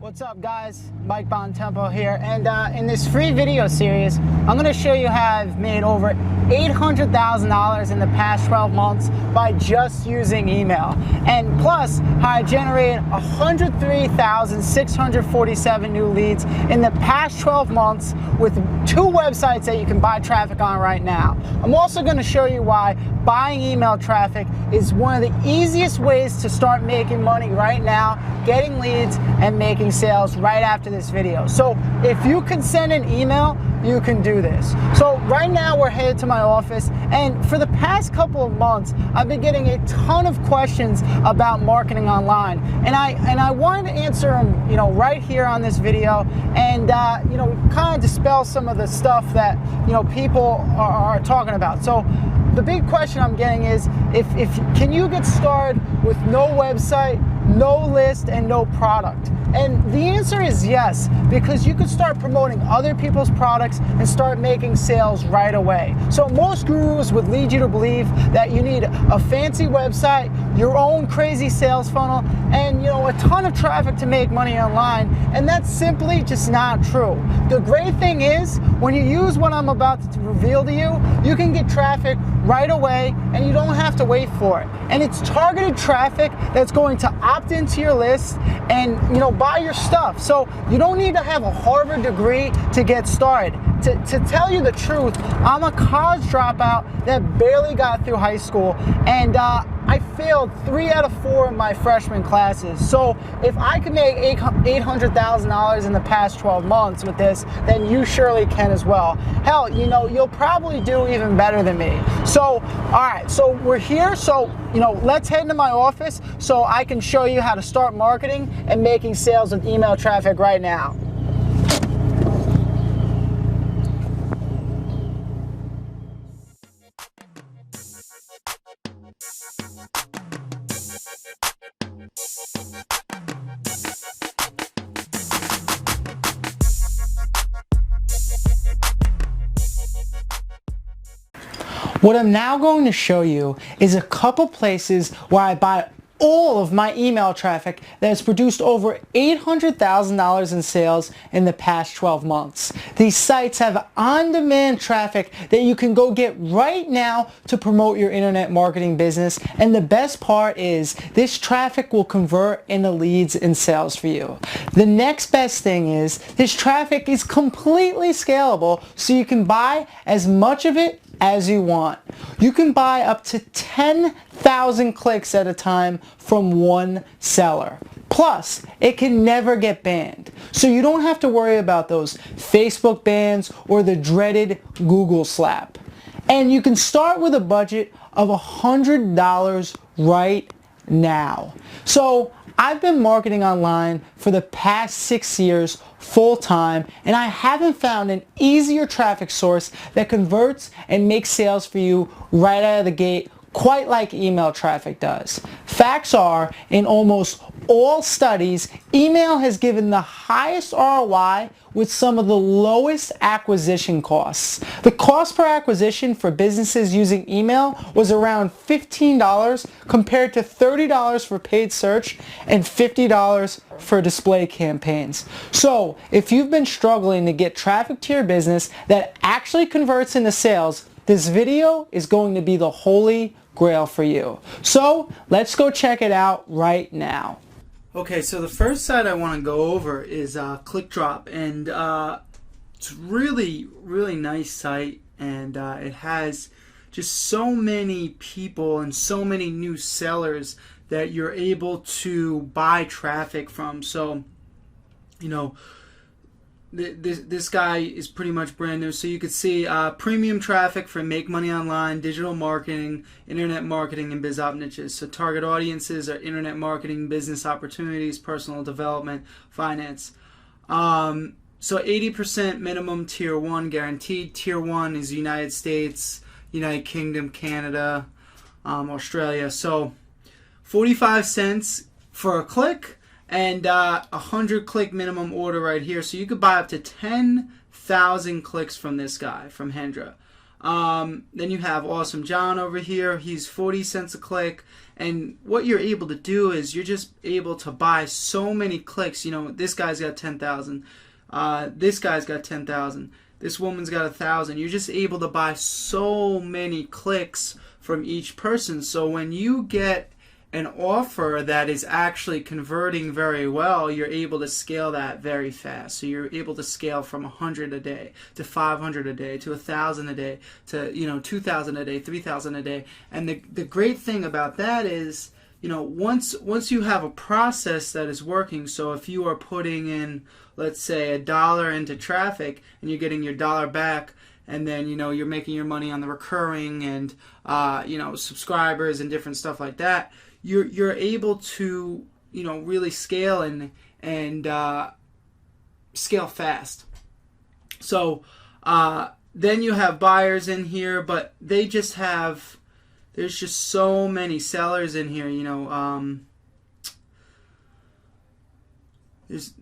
What's up guys, Mike Bontempo here, and in this free video series I'm going to show you how I've made over $800,000 in the past 12 months by just using email, and plus how I generated 103,647 new leads in the past 12 months with 2 websites that you can buy traffic on right now. I'm also going to show you why buying email traffic is one of the easiest ways to start making money right now, getting leads and making sales right after this video. So if you can send an email, you can do this. So right now we're headed to my office, and for the past couple of months I've been getting a ton of questions about marketing online, and I wanted to answer them, right here on this video, and kind of dispel some of the stuff that people are talking about. So the big question I'm getting is, can you get started with no website, no list, and no product? And the answer is yes, because you could start promoting other people's products and start making sales right away. So most gurus would lead you to believe that you need a fancy website, your own crazy sales funnel, and a ton of traffic to make money online, and that's simply just not true. The great thing is, when you use what I'm about to reveal to you, you can get traffic right away and you don't have to wait for it. And it's targeted traffic that's going to opt into your list and buy your stuff. So you don't need to have a Harvard degree to get started. To tell you the truth, I'm a college dropout that barely got through high school, and I failed 3 out of 4 of my freshman classes. So if I could make $800,000 in the past 12 months with this, then you surely can as well. Hell, you'll probably do even better than me. So, all right, so we're here. So, let's head into my office so I can show you how to start marketing and making sales with email traffic right now. What I'm now going to show you is a couple places where I buy all of my email traffic that has produced over $800,000 in sales in the past 12 months. These sites have on-demand traffic that you can go get right now to promote your internet marketing business, and the best part is this traffic will convert into leads and sales for you. The next best thing is this traffic is completely scalable, so you can buy as much of it as you want. You can buy up to 10,000 clicks at a time from one seller. Plus, it can never get banned. So you don't have to worry about those Facebook bans or the dreaded Google slap. And you can start with a budget of $100 right now. So I've been marketing online for the past 6 years full time, and I haven't found an easier traffic source that converts and makes sales for you right out of the gate quite like email traffic does. Facts are, in almost all studies, email has given the highest ROI with some of the lowest acquisition costs. The cost per acquisition for businesses using email was around $15 compared to $30 for paid search and $50 for display campaigns. So if you've been struggling to get traffic to your business that actually converts into sales, this video is going to be the holy grail for you. So let's go check it out right now. Okay, so the first site I want to go over is ClickDrop, and it's really nice site, and it has just so many people and so many new sellers that you're able to buy traffic from. So this guy is pretty much brand new, so you could see premium traffic for make money online, digital marketing, internet marketing, and biz op niches. So target audiences are internet marketing, business opportunities, personal development, finance. So 80% minimum tier 1 guaranteed. Tier 1 is United States, United Kingdom, Canada, Australia. So 45 cents for a click, and 100 click minimum order right here. So you could buy up to 10,000 clicks from this guy, from Hendra. Then you have Awesome John over here. He's 40 cents a click. And what you're able to do is you're just able to buy so many clicks. You know, this guy's got 10,000. This guy's got 10,000. This woman's got 1,000. You're just able to buy so many clicks from each person. So when you get an offer that is actually converting very well, you're able to scale that very fast. So you're able to scale from 100 a day to 500 a day to 1,000 a day to 2,000 a day, 3,000 a day. And the great thing about that is, once you have a process that is working, so if you are putting in, let's say, $1 into traffic and you're getting your dollar back, and then you're making your money on the recurring and subscribers and different stuff like that, you're able to really scale and scale fast. So then you have buyers in here, but they just have, there's just so many sellers in here. There's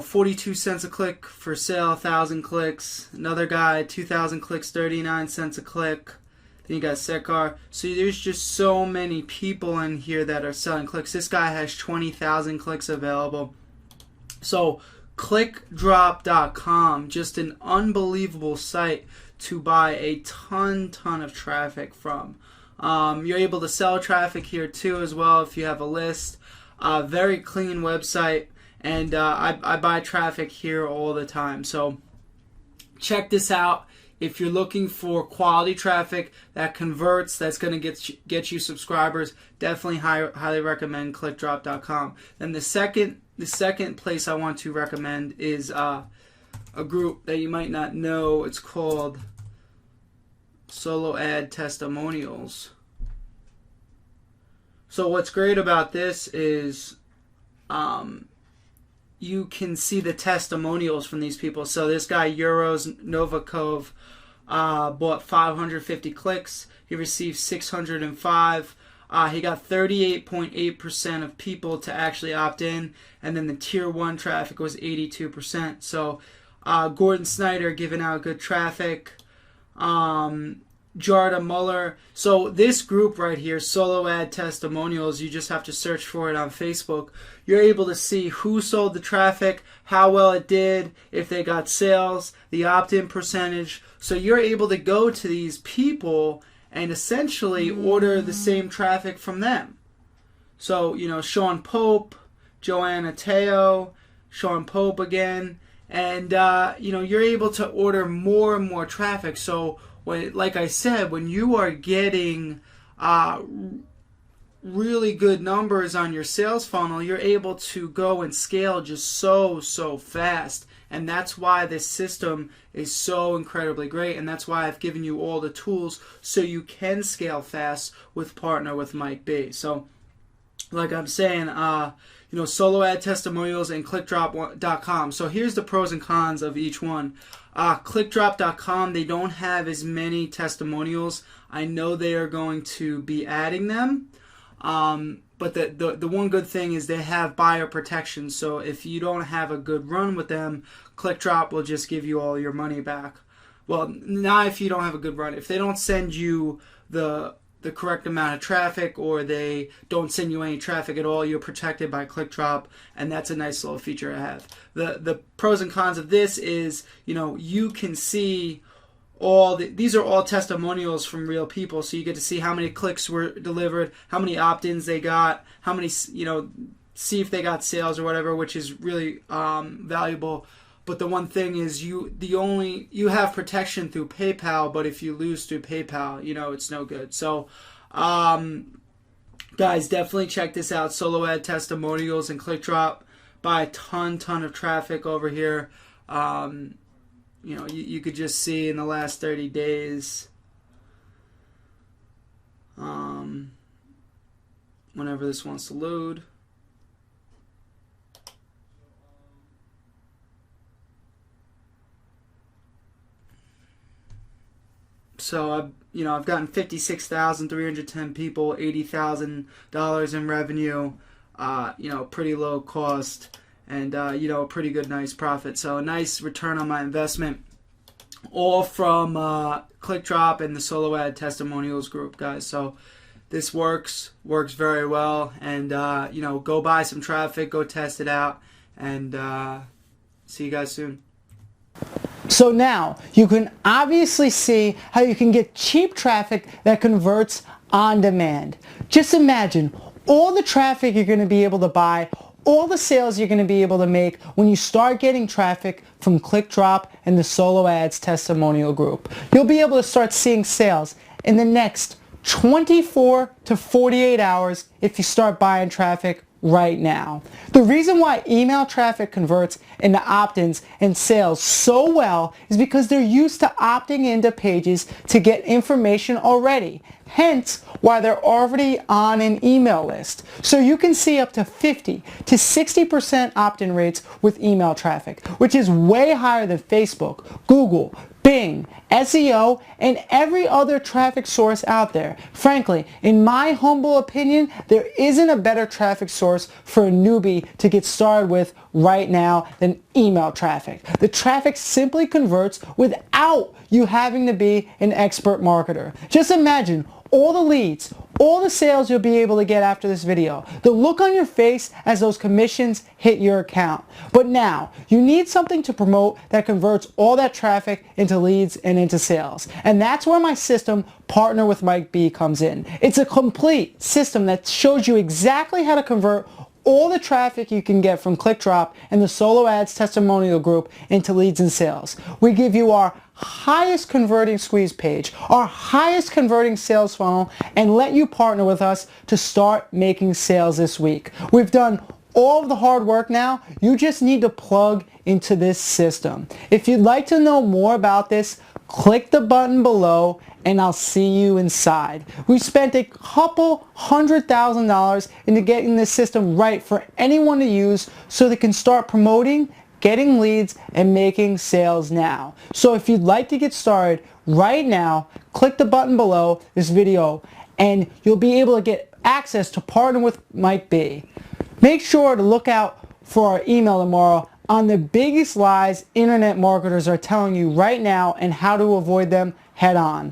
42 cents a click for sale, 1,000 clicks. Another guy, 2,000 clicks, 39 cents a click. Then you got Sekar. So there's just so many people in here that are selling clicks. This guy has 20,000 clicks available. So ClickDrop.com, just an unbelievable site to buy a ton of traffic from. You're able to sell traffic here too as well if you have a list. Very clean website. And I buy traffic here all the time. So check this out. If you're looking for quality traffic that converts, that's going to get you subscribers, definitely highly recommend ClickDrop.com. Then the second place I want to recommend is a group that you might not know. It's called Solo Ad Testimonials. So what's great about this is you can see the testimonials from these people. So this guy, Euros Novakov, bought 550 clicks. He received 605. He got 38.8% of people to actually opt in. And then the tier 1 traffic was 82%. So Gordon Snyder giving out good traffic. Jarda Muller. So this group right here, Solo Ad Testimonials, you just have to search for it on Facebook. You're able to see who sold the traffic, how well it did, if they got sales, the opt-in percentage. So you're able to go to these people and essentially order the same traffic from them. So, Sean Pope, Joanna Teo, Sean Pope again, and, you're able to order more and more traffic. So, like I said, when you are getting really good numbers on your sales funnel, you're able to go and scale just so fast. And that's why this system is so incredibly great. And that's why I've given you all the tools so you can scale fast with Partner with Mike B. So, like I'm saying, Solo Ad Testimonials and ClickDrop.com. So here's the pros and cons of each one. ClickDrop.com, they don't have as many testimonials. I know they are going to be adding them. But the one good thing is they have buyer protection. So if you don't have a good run with them, ClickDrop will just give you all your money back. Well, not if you don't have a good run. If they don't send you the correct amount of traffic, or they don't send you any traffic at all, you're protected by ClickDrop, and that's a nice little feature to have. The pros and cons of this is, you can see these are all testimonials from real people, so you get to see how many clicks were delivered, how many opt-ins they got, how many, see if they got sales or whatever, which is really valuable. But the one thing is you have protection through PayPal, but if you lose through PayPal, it's no good. So, guys, definitely check this out. Solo Ad Testimonials and ClickDrop. Buy a ton of traffic over here. You could just see in the last 30 days, whenever this wants to load. So I've gotten 56,310 people, $80,000 in revenue, pretty low cost, and a pretty good nice profit. So a nice return on my investment. all from ClickDrop and the Solo Ad Testimonials group, guys. So this works very well, and go buy some traffic, go test it out, and see you guys soon. So now you can obviously see how you can get cheap traffic that converts on demand. Just imagine all the traffic you're going to be able to buy, all the sales you're going to be able to make when you start getting traffic from ClickDrop and the Solo Ads Testimonial group. You'll be able to start seeing sales in the next 24 to 48 hours if you start buying traffic right now. The reason why email traffic converts into opt-ins and sales so well is because they're used to opting into pages to get information already. Hence why they're already on an email list. So you can see up to 50 to 60% opt-in rates with email traffic, which is way higher than Facebook, Google, Bing, SEO, and every other traffic source out there. Frankly, in my humble opinion, there isn't a better traffic source for a newbie to get started with right now than email traffic. The traffic simply converts without you having to be an expert marketer. Just imagine all the leads, all the sales you'll be able to get after this video. The look on your face as those commissions hit your account. But now, you need something to promote that converts all that traffic into leads and into sales. And that's where my system, Partner with Mike B, comes in. It's a complete system that shows you exactly how to convert all the traffic you can get from ClickDrop and the Solo Ads Testimonial group into leads and sales. We give you our highest converting squeeze page, our highest converting sales funnel, and let you partner with us to start making sales this week. We've done all of the hard work now. You just need to plug into this system. If you'd like to know more about this, click the button below and I'll see you inside. We've spent a couple $100,000 into getting this system right for anyone to use so they can start promoting, getting leads, and making sales now. So if you'd like to get started right now, click the button below this video and you'll be able to get access to Partner with Mike B. Make sure to look out for our email tomorrow on the biggest lies internet marketers are telling you right now and how to avoid them head on.